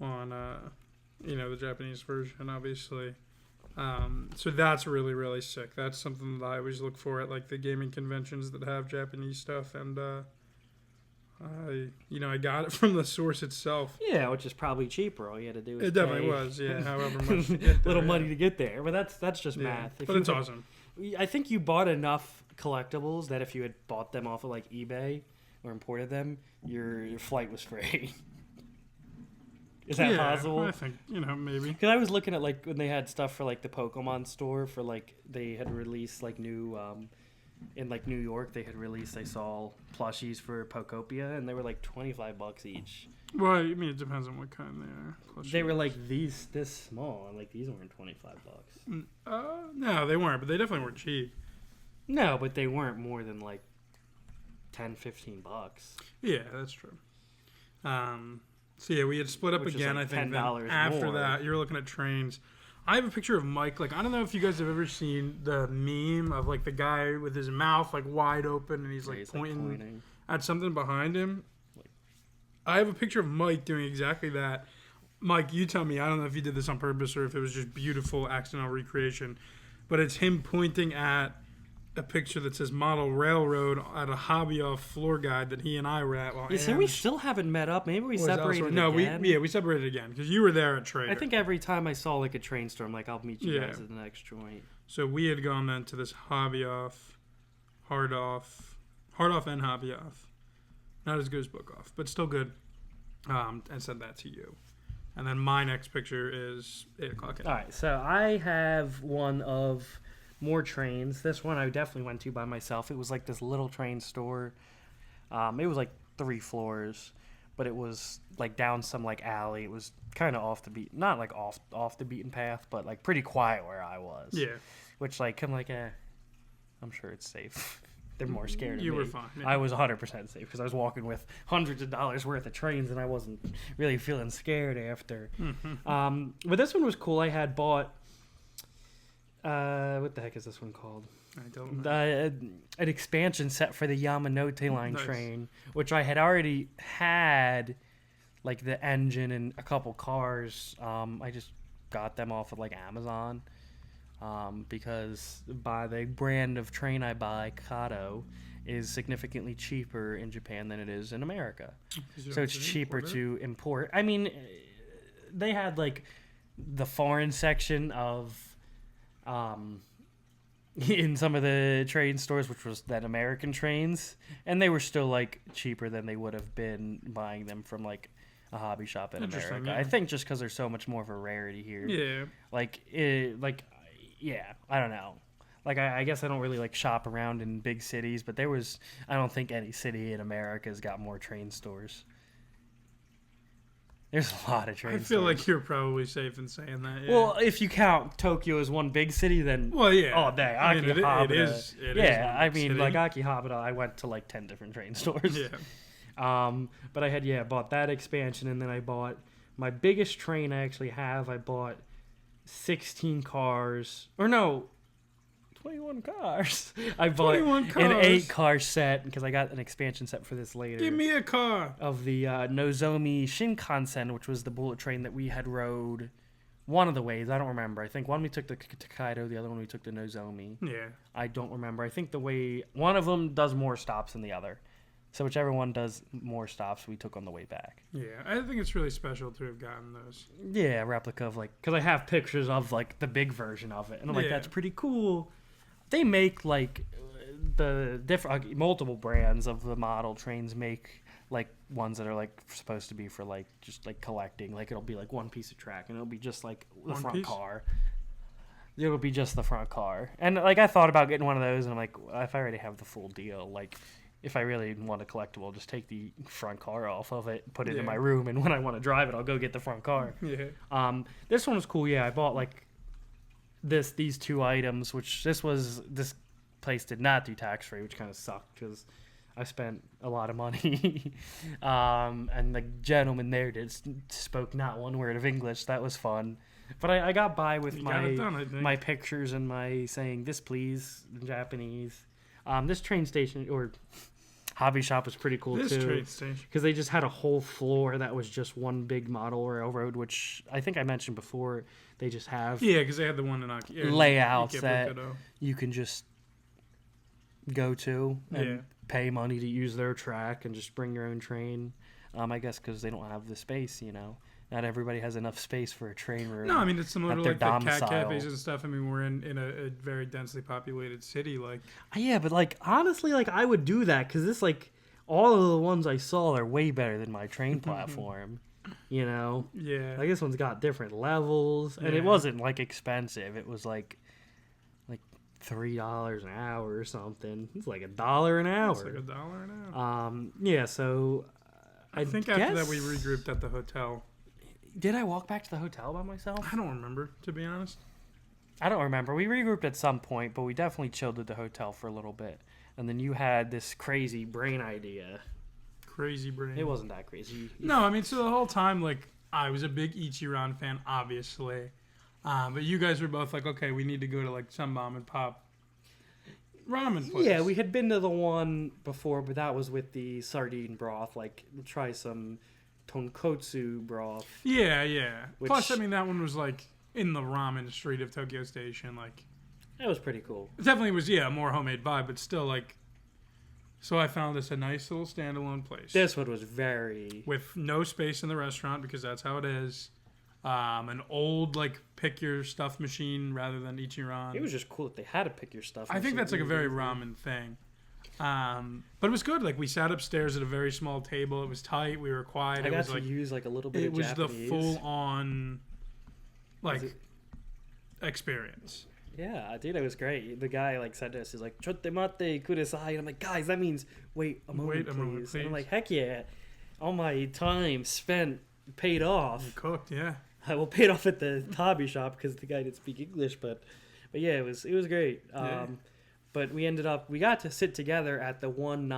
on the Japanese version, obviously. So that's really, really sick. That's something that I always look for at like the gaming conventions that have Japanese stuff, and I got it from the source itself. Yeah, which is probably cheaper. All you had to do was It definitely was, yeah. However much little money to get there, but that's just math. But it's awesome. I think you bought enough collectibles that if you had bought them off of like eBay or imported them, your flight was free. Is that possible? I think, maybe. Because I was looking at like when they had stuff for like the Pokemon store for like they had released like new in like New York they had released, I saw plushies for Pokopia and they were like $25 each. Well, I mean it depends on what kind they are. Plushies. They were like this small and like these weren't $25. No, they weren't, but they definitely weren't cheap. No, but they weren't more than like $10-15. Yeah, that's true. So yeah, we had split up again. Like I think $10 after more. that, you're looking at trains. I have a picture of Mike. Like I don't know if you guys have ever seen the meme of like the guy with his mouth like wide open and he's like pointing at something behind him. I have a picture of Mike doing exactly that. Mike, you tell me. I don't know if you did this on purpose or if it was just beautiful accidental recreation, but it's him pointing at a picture that says Model Railroad at a hobby off floor guide that he and I were at. Yeah, so we still haven't met up. Maybe we separated again. No, we separated again because you were there at Trader. I think every time I saw like a train store, I'm like, I'll meet you guys at the next joint. So we had gone then to this hobby off, hard off and hobby off. Not as good as book off, but still good. And sent that to you. And then my next picture is 8 o'clock. All right, so I have one of more trains. This one I definitely went to by myself. It was like this little train store. It was like 3 floors, but it was like down some like alley. It was kind of off the beat, not like off the beaten path, but like pretty quiet where I was. Yeah. Which like I'm like, I'm sure it's safe. They're more scared of me. You were fine. Yeah. I was 100% safe because I was walking with hundreds of dollars worth of trains and I wasn't really feeling scared after. Mm-hmm. But this one was cool. I had bought. What the heck is this one called? I don't know. An expansion set for the Yamanote line Nice. train, which I had already had, like the engine and a couple cars. I just got them off of like Amazon, because by the brand of train I buy, Kato, is significantly cheaper in Japan than it is in America. So it's cheaper to import. I mean, they had like the foreign section of. In some of the train stores, which was then American trains, and they were still like cheaper than they would have been buying them from like a hobby shop in America. Yeah. I think just because there's so much more of a rarity here. Yeah. I don't know. Like I guess I don't really like shop around in big cities, but I don't think any city in America has got more train stores. There's a lot of train stores. I feel like you're probably safe in saying that. Yeah. Well, if you count Tokyo as one big city, then all day. Akihabara, it is. I mean, city. like Akihabara, I went to like 10 different train stores. Yeah. But I had bought that expansion, and then I bought my biggest train I actually have. I bought 16 cars, or no, 21 cars. I bought 21 an cars. 8-car set because I got an expansion set for this later. Give me a car. Of the Nozomi Shinkansen, which was the bullet train that we had rode one of the ways. I don't remember. I think one we took the Tokaido, the other one we took the Nozomi. Yeah. I don't remember. I think one of them does more stops than the other. So whichever one does more stops, we took on the way back. Yeah, I think it's really special to have gotten those. Yeah, replica of like, because I have pictures of like the big version of it, and I'm like, that's pretty cool. They make like the different multiple brands of the model trains make like ones that are like supposed to be for like just like collecting. Like it'll be like one piece of track, and it'll be just like the front car. It'll be just the front car, and like I thought about getting one of those, and I'm like, if I already have the full deal, like. If I really want a collectible, I'll just take the front car off of it, put it in my room, and when I want to drive it, I'll go get the front car. Yeah. This one was cool. Yeah, I bought like these 2 items, which this place did not do tax free, which kind of sucked because I spent a lot of money. And the gentleman there spoke not one word of English. That was fun. But I got by with my pictures and my saying this please in Japanese. This train station or hobby shop was pretty cool too. Because they just had a whole floor that was just one big model railroad, which I think I mentioned before. They just have because they had the one in layouts that you can just go to and pay money to use their track and just bring your own train. I guess because they don't have the space, Not everybody has enough space for a train room. No, I mean, it's similar to like the cat cafes and stuff. I mean, we're in a very densely populated city. Like, yeah, but like honestly, like I would do that because this like all of the ones I saw are way better than my train platform. Yeah. Like this one's got different levels, and it wasn't like expensive. It was like $3 an hour or something. It's like $1 an hour. It's like $1 an hour. Yeah. So I think after that we regrouped at the hotel. Did I walk back to the hotel by myself? I don't remember, to be honest. I don't remember. We regrouped at some point, but we definitely chilled at the hotel for a little bit. And then you had this crazy brain idea. Crazy brain. It wasn't that crazy. No, I mean, so the whole time, like, I was a big Ichiran fan, obviously. But you guys were both like, okay, we need to go to, like, some mom and pop ramen place. Yeah, we had been to the one before, but that was with the sardine broth. Like, we'll try some tonkotsu broth. Yeah. Plus, I mean, that one was like in the ramen street of Tokyo Station. Like, that was pretty cool. It definitely was, a more homemade vibe, but still, like. So I found this a nice little standalone place. This one was with no space in the restaurant because that's how it is. An old like pick your stuff machine rather than Ichiran. It was just cool that they had a pick your stuff machine. I think that's like a very ramen thing. But it was good. Like we sat upstairs at a very small table. It was tight. We were quiet. I got to use like a little bit of Japanese. It was the full on like experience. Yeah, dude, it was great. The guy like said to us, he's like, "Chotte mate kudasai," and I'm like, "Guys, that means wait a moment, please." And I'm like, "Heck yeah!" All my time spent paid off. You cooked, yeah. I will pay it off at the hobby shop because the guy didn't speak English, but yeah, it was great. But we got to sit together at the one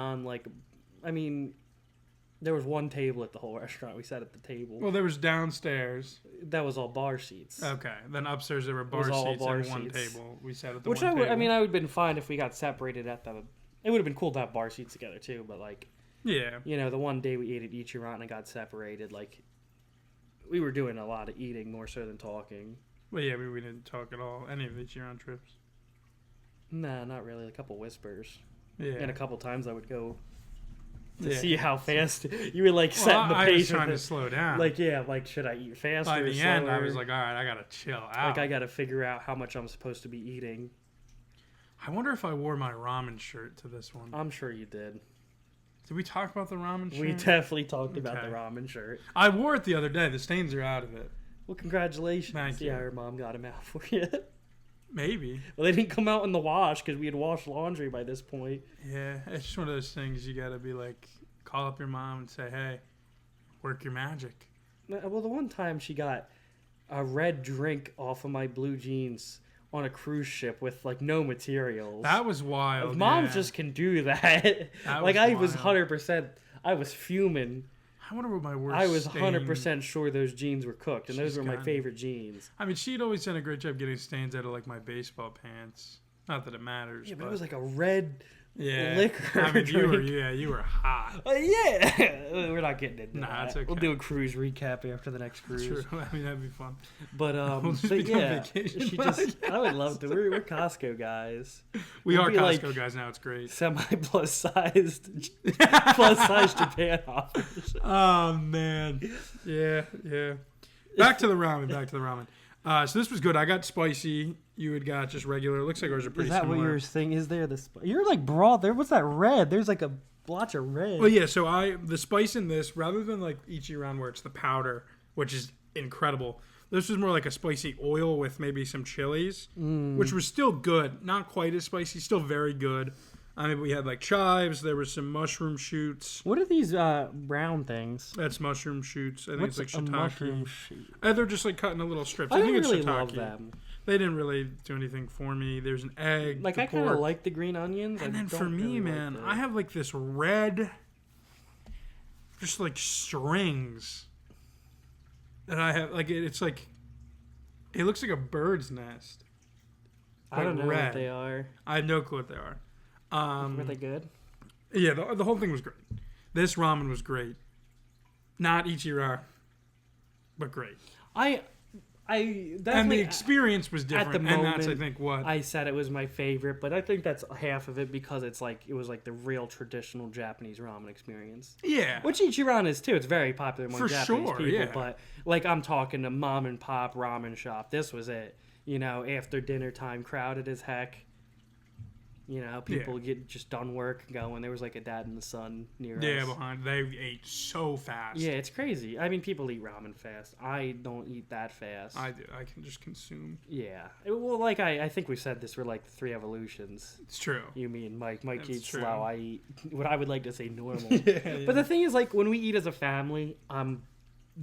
there was one table at the whole restaurant. We sat at the table. Well, there was downstairs. That was all bar seats. Okay. Then upstairs there were bar seats and one table. We sat at the one table. I would have been fine if we got separated at the... It would have been cool to have bar seats together too, but like... Yeah. The one day we ate at Ichiran and got separated, like... We were doing a lot of eating more so than talking. Well, yeah, we didn't talk at all. Any of the Ichiran trips. Nah, not really. A couple whispers. Yeah. And a couple times I would go... To see how fast you were like setting the pace. I was trying to slow down. Like, should I eat faster? By the end, I was like, all right, I gotta chill out. Like, I gotta figure out how much I'm supposed to be eating. I wonder if I wore my ramen shirt to this one. I'm sure you did. Did we talk about the ramen shirt? We definitely talked about the ramen shirt. I wore it the other day. The stains are out of it. Well, congratulations. Thank you. Yeah, her mom got them out for you. Maybe. Well, they didn't come out in the wash because we had washed laundry by this point. Yeah, it's just one of those things you gotta be like, call up your mom and say, hey, work your magic. Well, the one time she got a red drink off of my blue jeans on a cruise ship with like no materials. That was wild. Moms just can do that. Like I was 100%. I was fuming. I wonder what my worst. I was 100% sure those jeans were cooked, and those were my favorite jeans. I mean, she'd always done a great job getting stains out of like my baseball pants. Not that it matters. Yeah, but it was like a red. Yeah, liquor. I mean, you were hot. Yeah, we're not getting into that. That's okay. We'll do a cruise recap after the next cruise. True. I mean, that'd be fun. But we'll just yeah, I would love to. We're Costco guys. We are Costco guys now. It's great. Semi plus sized Japan offers. Oh man, yeah. Back to the ramen. So this was good. I got spicy. You had got just regular. It looks like ours are pretty similar. Is that what your thing is there? You're like broad there. What's that red? There's like a blotch of red. Well, yeah. So the spice in this, rather than like Ichiran where it's the powder, which is incredible. This was more like a spicy oil with maybe some chilies, which was still good. Not quite as spicy. Still very good. I mean, we had like chives. There was some mushroom shoots. What are these brown things? That's mushroom shoots. I think What's it's like shiitake. A mushroom shoot? They're just like cut into little strips. I think really it's shiitake. love them. They didn't really do anything for me. There's an egg. Like, I kind of like the green onions. And then for me, man, I have like this red, just like strings that I have. Like, it's like, it looks like a bird's nest. I don't know what they are. I have no clue what they are. Were they good? Yeah, the whole thing was great. This ramen was great. Not Ichira, but great. And the experience was different, at the moment, and that's, I think, what I said it was my favorite, but I think that's half of it because it was like the real traditional Japanese ramen experience. Yeah. Which Ichiran is too. It's very popular among Japanese people, yeah. But like I'm talking to mom and pop ramen shop. This was it. You know, after dinner time, crowded as heck. You know, people get just done work going. There was like a dad and the son near us. Yeah, behind. They ate so fast. Yeah, it's crazy. I mean, people eat ramen fast. I don't eat that fast. I do. I can just consume. Yeah. Well, like I think we said this. We're like the three evolutions. It's true. You, me, and Mike. Mike eats true. slow. I eat what I would like to say normal. Yeah. But the thing is, like, when we eat as a family, I'm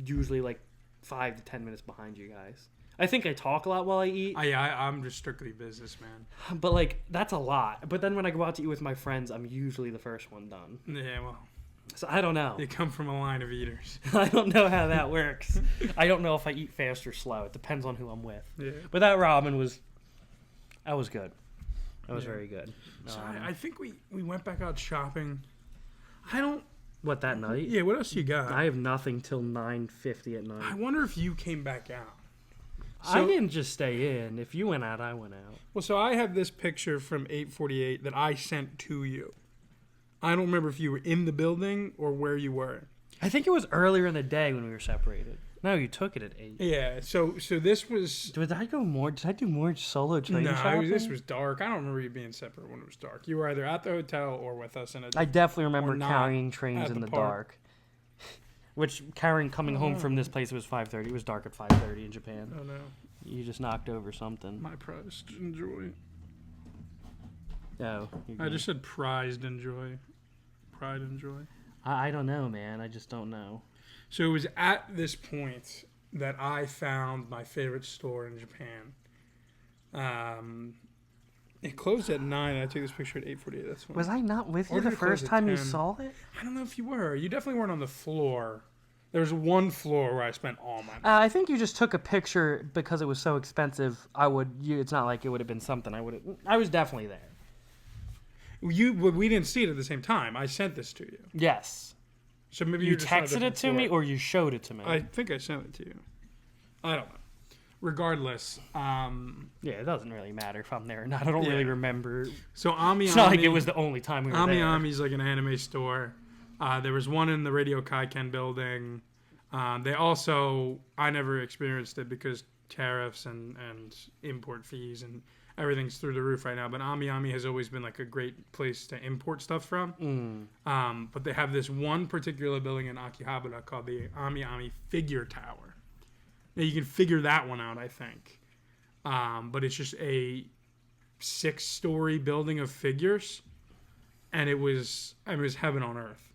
usually like 5 to 10 minutes behind you guys. I think I talk a lot while I eat. I'm just strictly businessman. But, like, that's a lot. But then when I go out to eat with my friends, I'm usually the first one done. Yeah, well. So I don't know. You come from a line of eaters. I don't know how that works. I don't know if I eat fast or slow. It depends on who I'm with. Yeah. But that ramen was good. That was very good. So I think we went back out shopping. What, that night? Yeah, what else you got? I have nothing till 9:50 at night. I wonder if you came back out. I didn't just stay in. If you went out, I went out. Well, so I have this picture from 8:48 that I sent to you. I don't remember if you were in the building or where you were. I think it was earlier in the day when we were separated. No, you took it at 8. Yeah, so this was... Did I do more solo train shopping? This was dark. I don't remember you being separate when it was dark. You were either at the hotel or with us in a... I definitely remember carrying trains in the dark. Which, coming home from this place, it was 5:30. It was dark at 5:30 in Japan. Oh, no. You just knocked over something. My prized enjoy. Oh. I just said prized enjoy. Pride enjoy. I don't know, man. I just don't know. So it was at this point that I found my favorite store in Japan. It closed at 9. I took this picture at 8:48. That's fine. Was I not with you the first time you saw it? I don't know if you were. You definitely weren't on the floor. There was one floor where I spent all my money. I think you just took a picture because it was so expensive. It's not like it would have been something. I was definitely there. We didn't see it at the same time. I sent this to you. Yes. So maybe you texted it to me or you showed it to me. I think I sent it to you. I don't know. Regardless, yeah, it doesn't really matter if I'm there or not. I don't really remember. So Ami, it's not like it was the only time we were there. Ami's like an anime store. There was one in the Radio Kaiken building. They also, I never experienced it because tariffs and import fees and everything's through the roof right now. But Ami has always been like a great place to import stuff from. But they have this one particular building in Akihabara called the Ami Figure Tower. Now you can figure that one out, I think. But it's just a 6-story building of figures, and it was heaven on earth.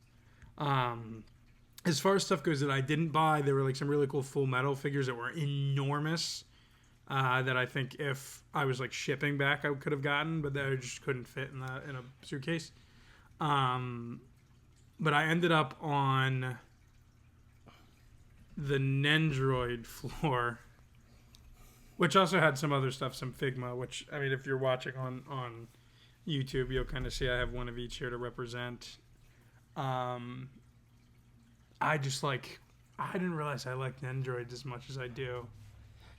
As far as stuff goes that I didn't buy, there were like some really cool Full Metal figures that were enormous. That I think if I was like shipping back, I could have gotten, but they just couldn't fit in a suitcase. But I ended up on the Nendroid floor, which also had some other stuff, some Figma, which, I mean, if you're watching on YouTube, you'll kind of see I have one of each here to represent. I didn't realize I liked Nendroids as much as I do.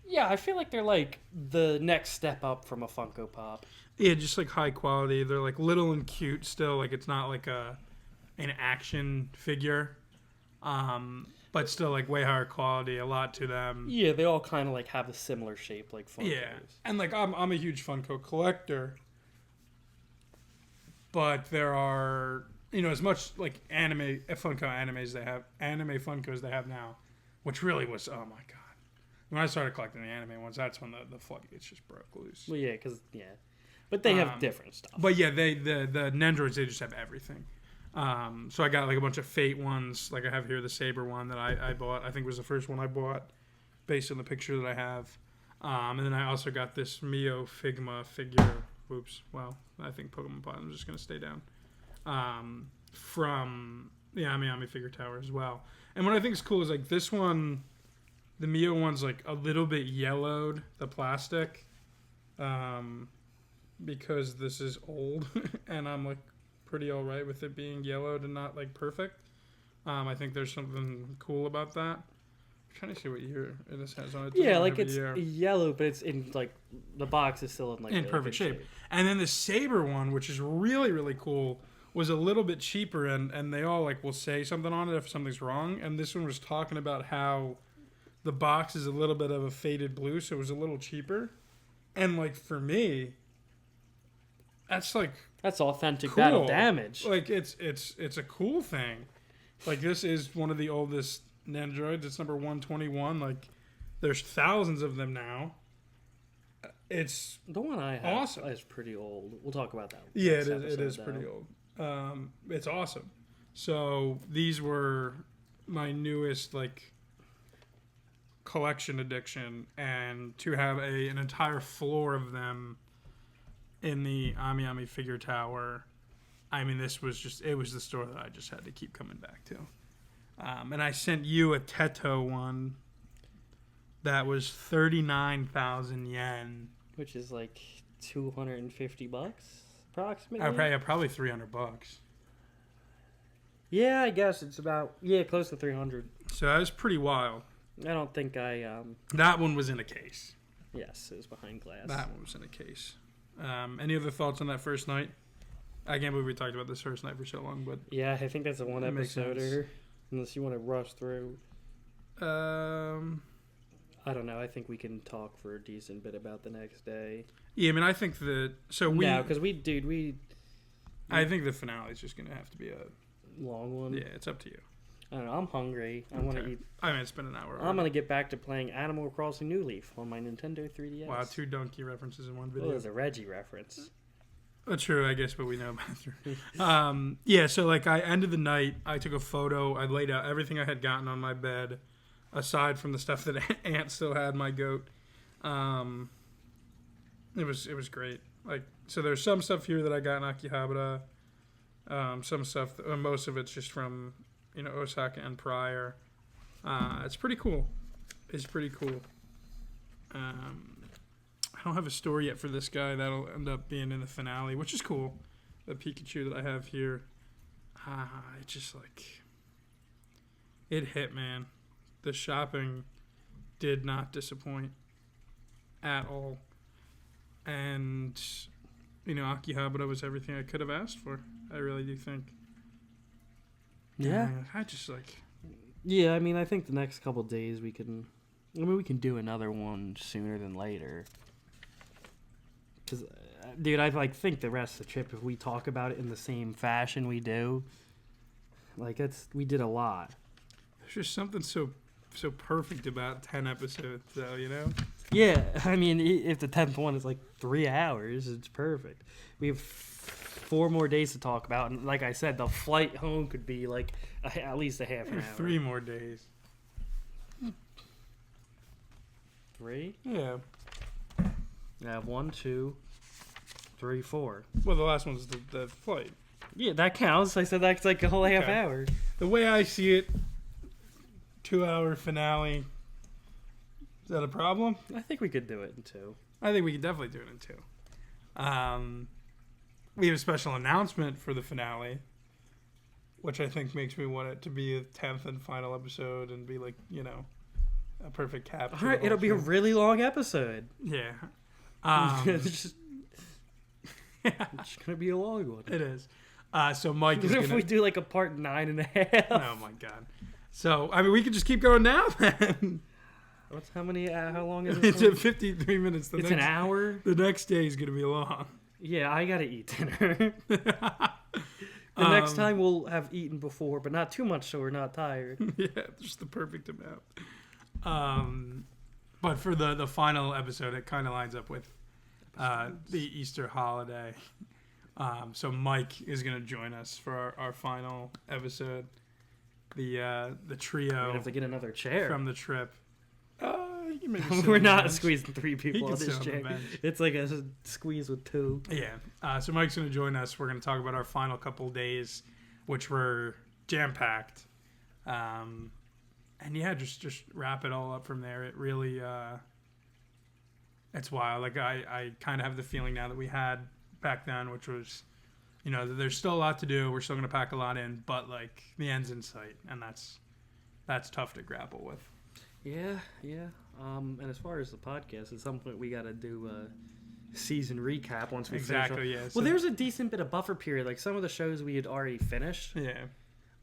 Yeah, I feel like they're like the next step up from a Funko Pop. Yeah, just like high quality. They're like little and cute still. Like it's not like an action figure. But still, like, way higher quality, a lot to them. Yeah, they all kind of, like, have a similar shape, like Funkos. Yeah, and, like, I'm a huge Funko collector. But there are, as much, like, anime Funkos they have now, which really was, oh, my God. When I started collecting the anime ones, that's when the floodgates just broke loose. Well, yeah, But they have different stuff. But, yeah, the Nendroids, they just have everything. So I got like a bunch of Fate ones. Like I have here the Saber one that I bought. I think was the first one I bought based on the picture that I have. And then I also got this Mio Figma figure. Whoops. Well, I think Pokemon Pod. I'm just going to stay down. From the Ami Figure Tower as well. And what I think is cool is like this one, the Mio one's like a little bit yellowed, the plastic. Because this is old and I'm like pretty alright with it being yellowed and not like perfect. I think there's something cool about that. I'm trying to see what year this has on it. Yeah, like it's yellow, but it's in like the box is still in like in perfect shape. And then the Saber one, which is really, really cool, was a little bit cheaper, and they all like will say something on it if something's wrong. And this one was talking about how the box is a little bit of a faded blue, so it was a little cheaper. And like for me, that's authentic cool. battle damage. Like it's a cool thing. Like this is one of the oldest Nendroids. It's number 121. Like there's thousands of them now. It's the one I have awesome. Is pretty old. We'll talk about that. Yeah, it is pretty old. It's awesome. So these were my newest like collection addiction, and to have an entire floor of them in the Ami Figure Tower, I mean, it was the store that I just had to keep coming back to. And I sent you a Teto one that was 39,000 yen. Which is like $250 approximately? Probably $300. Yeah, I guess it's about, close to 300. So that was pretty wild. I don't think that one was in a case. Yes, it was behind glass. That one was in a case. Any other thoughts on that first night? I can't believe we talked about this first night for so long, but yeah, I think that's a one episode. Unless you want to rush through. I don't know. I think we can talk for a decent bit about the next day. Yeah, I mean, I think that because I think the finale is just gonna have to be a long one. Yeah, it's up to you. I don't know. I'm hungry. I want to eat. I mean, it's been an hour. I'm gonna get back to playing Animal Crossing New Leaf on my Nintendo 3DS. Wow, 2 donkey references in one video. It was a Reggie reference. True, I guess, but we know about it. Yeah, so like I ended the night. I took a photo. I laid out everything I had gotten on my bed, aside from the stuff that Aunt still had. My goat. It was great. Like, so there's some stuff here that I got in Akihabara. Some stuff. Most of it's just from Osaka and prior. It's pretty cool. It's pretty cool. I don't have a story yet for this guy. That'll end up being in the finale, which is cool. The Pikachu that I have here. It just like... It hit, man. The shopping did not disappoint at all. And, Akihabara was everything I could have asked for. I really do think. Yeah. I just like... Yeah, I mean, I think the next couple days we can do another one sooner than later. Because, dude, I think the rest of the trip, if we talk about it in the same fashion we do, we did a lot. There's just something so perfect about 10 episodes, though, Yeah, I mean, if the 10th one is like 3 hours, it's perfect. We have 4 more days to talk about, and like I said, the flight home could be like at least a half an hour. 3 more days. 3? Yeah. I have 1, 2, 3, 4. Well, the last one's the flight. Yeah, that counts. I said that's like a whole half hour. The way I see it, 2-hour finale. Is that a problem? I think we could do it in 2. I think we could definitely do it in 2. We have a special announcement for the finale, which I think makes me want it to be a 10th and final episode and be like, a perfect cap. All right, it'll be a really long episode. Yeah. It's gonna be a long one. It is. So Mike is What if we do like a part 9.5? Oh my god. So I mean, we could just keep going now. Then. How long is it? It's at 53 minutes. It's an hour. The next day is gonna be long. Yeah, I gotta eat dinner. The next time we'll have eaten before, but not too much, so we're not tired. Yeah, just the perfect amount. But for the final episode, it kind of lines up with the Easter holiday. So Mike is going to join us for our final episode. The trio. We're gonna have to get another chair from the trip. You Maybe sit We're on the not bench. squeezing 3 He people can on sit this on the chair. bench. It's like a squeeze with 2. Yeah. So Mike's going to join us. We're going to talk about our final couple of days, which were jam-packed. And yeah, just wrap it all up from there. It really, it's wild. Like I kind of have the feeling now that we had back then, which was, you know, there's still a lot to do. We're still going to pack a lot in, but like the end's in sight, and that's tough to grapple with. Yeah. And as far as the podcast, at some point we got to do a season recap once we finish. Exactly. Yeah. Well, there's a decent bit of buffer period. Like some of the shows we had already finished. Yeah.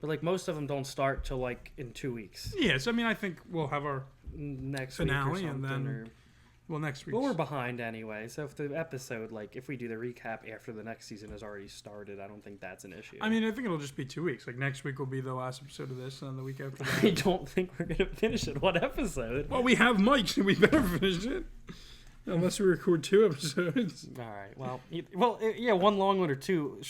But like most of them don't start till like in 2 weeks. Yeah. So I mean, I think we'll have our Next finale week or and something. then next week. Well, we're behind anyway. So if the episode, like if we do the recap after the next season has already started, I don't think that's an issue. I mean, I think it'll just be 2 weeks. Like next week will be the last episode of this, and then the week after I that. don't think we're gonna finish it. What episode? Well, we have Mike, so we better finish it. Unless we record 2 episodes. All right. Well, yeah. One long one or 2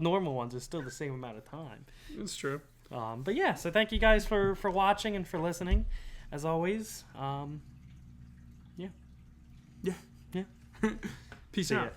normal ones is still the same amount of time. It's true. But yeah. So thank you guys for watching and for listening, as always. Yeah. Peace See ya. out.